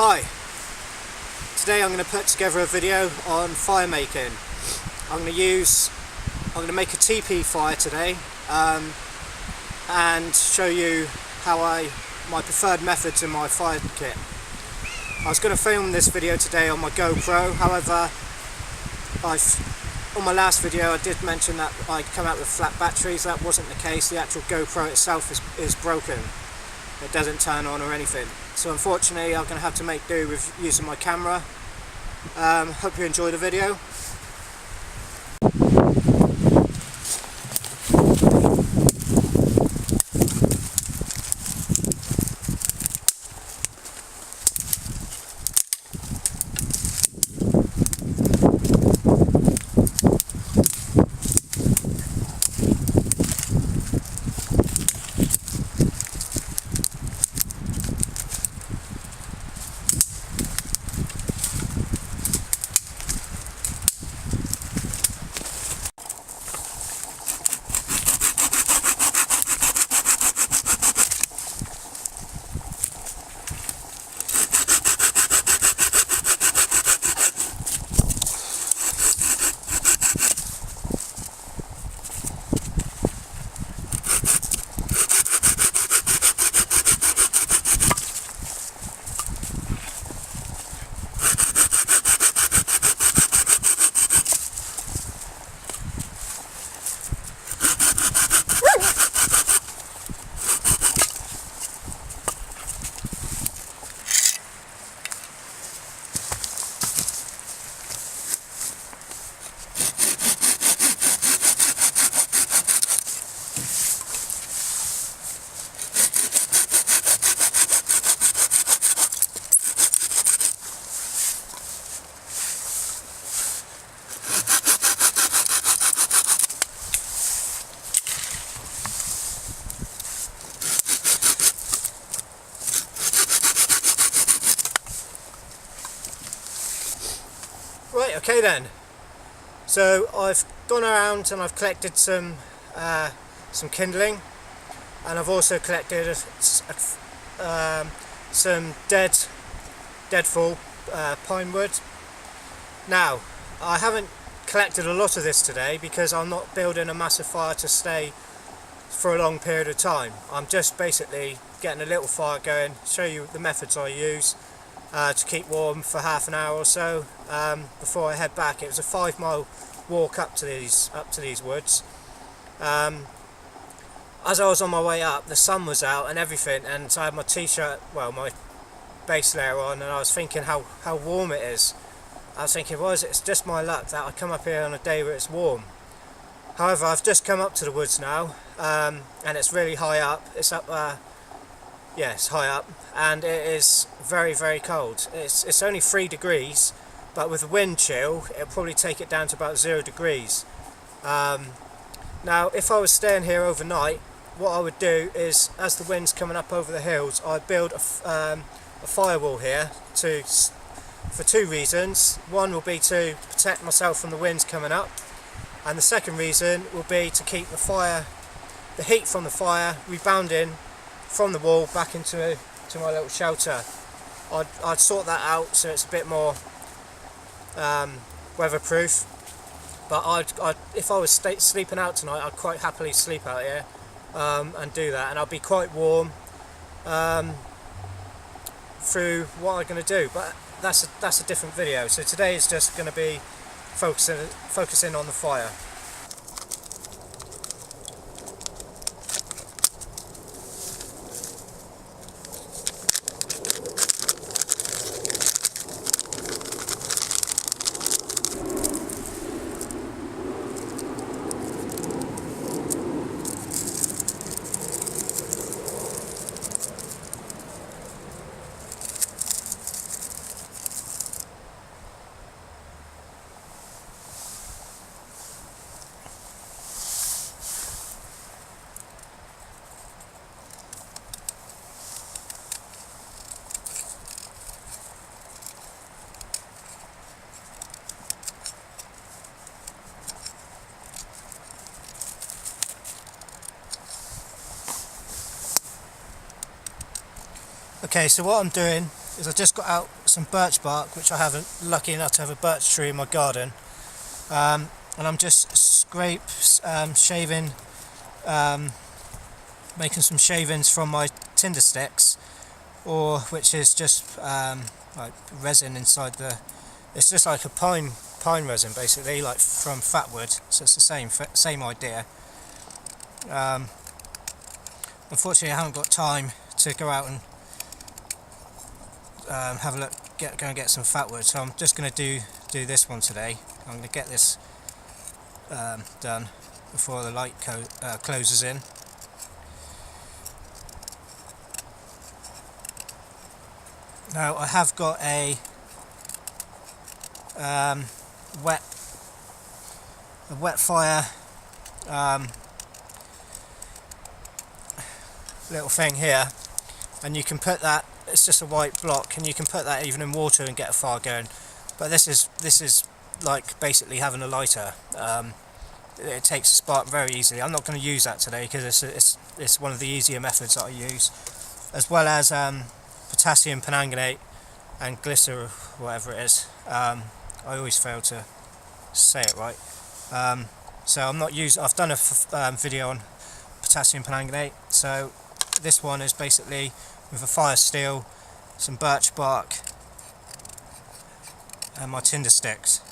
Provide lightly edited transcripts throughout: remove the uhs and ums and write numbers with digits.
Hi, today I'm going to put together a video on fire making. I'm going to make a TP fire today and show you how my preferred methods in my fire kit. I was going to film this video today on my GoPro, however on my last video I did mention that I'd come out with flat batteries. That wasn't the case. The actual GoPro itself is broken. It doesn't turn on or anything. So unfortunately I'm going to have to make do with using my camera. Hope you enjoy the video. Right, okay then. So I've gone around and I've collected some kindling, and I've also collected some deadfall pine wood. Now, I haven't collected a lot of this today because I'm not building a massive fire to stay for a long period of time. I'm just basically getting a little fire going, show you the methods I use to keep warm for half an hour or so before I head back. It was a 5-mile walk up to these woods. As I was on my way up, the sun was out and everything, and so I had my t-shirt, well, my base layer on, and I was thinking how warm it is. I was thinking, well, it's just my luck that I come up here on a day where it's warm. However, I've just come up to the woods now, and it's really high up. It's up yeah, it's high up, and it is very, very cold. It's only 3 degrees, but with the wind chill, it'll probably take it down to about 0 degrees. Now, if I was staying here overnight, what I would do is, as the wind's coming up over the hills, I'd build a firewall here for 2 reasons. One will be to protect myself from the winds coming up, and the second reason will be to keep the heat from the fire rebounding from the wall back into my little shelter. I'd sort that out so it's a bit more weatherproof, but if I was sleeping out tonight, I'd quite happily sleep out here and do that, and I'll be quite warm through what I'm going to do, but that's a different video. So today is just going to be focusing on the fire. Okay, so what I'm doing is I just got out some birch bark, which I haven't, lucky enough to have a birch tree in my garden, and I'm just shaving, making some shavings from my tinder sticks, or which is just like resin inside the. It's just like a pine resin basically, like from fat wood. So it's the same idea. Unfortunately, I haven't got time to go out and have a look, go and get some fat wood. So I'm just going to do this one today. I'm going to get this done before the light closes in. Now I have got a wet fire little thing here, and you can put that. It's just a white block, and you can put that even in water and get a fire going. But this is like basically having a lighter. It takes a spark very easily. I'm not going to use that today because it's one of the easier methods that I use, as well as potassium permanganate and glycer, whatever it is. I always fail to say it right. So I'm not using. I've done a video on potassium permanganate. So this one is basically with a fire steel, some birch bark, and my tinder sticks.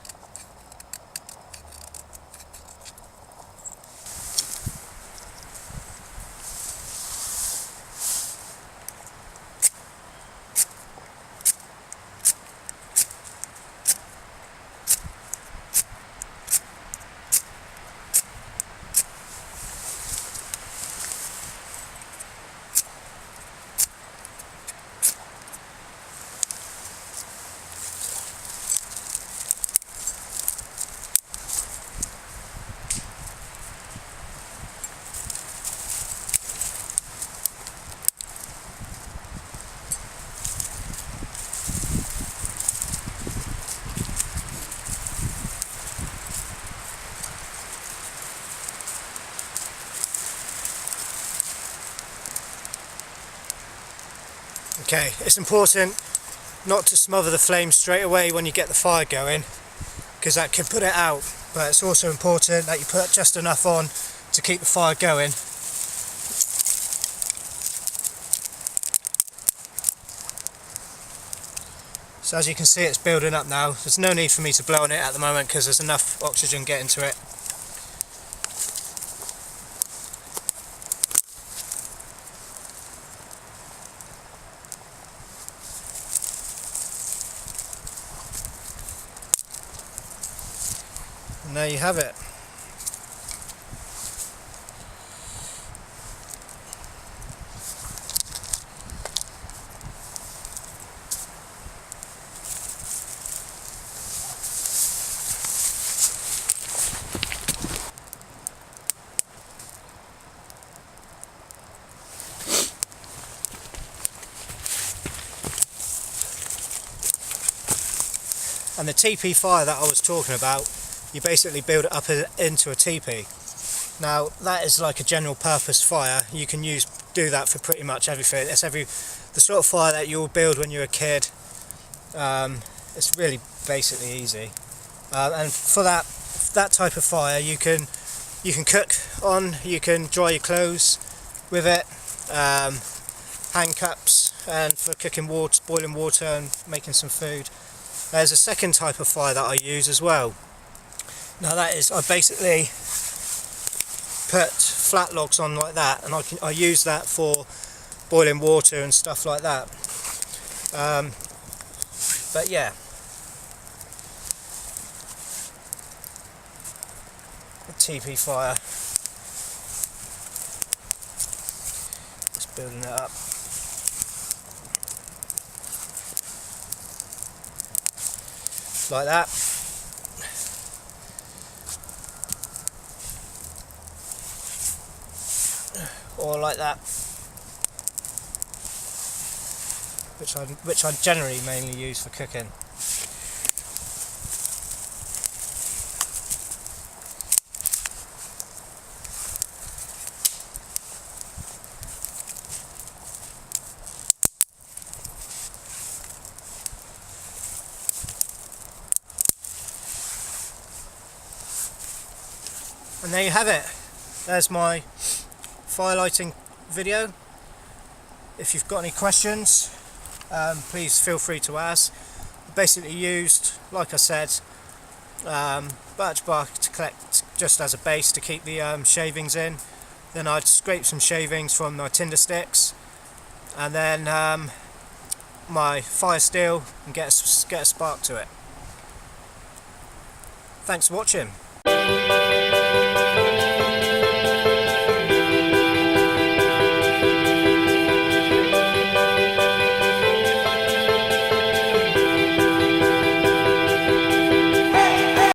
Okay, it's important not to smother the flame straight away when you get the fire going, because that could put it out, but it's also important that you put just enough on to keep the fire going. So as you can see, it's building up now. There's no need for me to blow on it at the moment because there's enough oxygen getting to it. And there you have it. And the teepee fire that I was talking about, you basically build it up into a teepee. Now that is like a general purpose fire. You can do that for pretty much everything. It's the sort of fire that you'll build when you're a kid. It's really basically easy. And for that type of fire, you can cook on. You can dry your clothes with it. Hand cups, and for cooking water, boiling water, and making some food. There's a second type of fire that I use as well. Now that is, I basically put flat logs on like that, and I use that for boiling water and stuff like that. But yeah, a teepee fire. Just building it up. Like that. Or like that, which I generally mainly use for cooking. And there you have it. There's my firelighting video. If you've got any questions, please feel free to ask. Basically used, like I said, birch bark to collect just as a base to keep the shavings in. Then I'd scrape some shavings from my tinder sticks, and then my fire steel, and get a spark to it. Thanks for watching.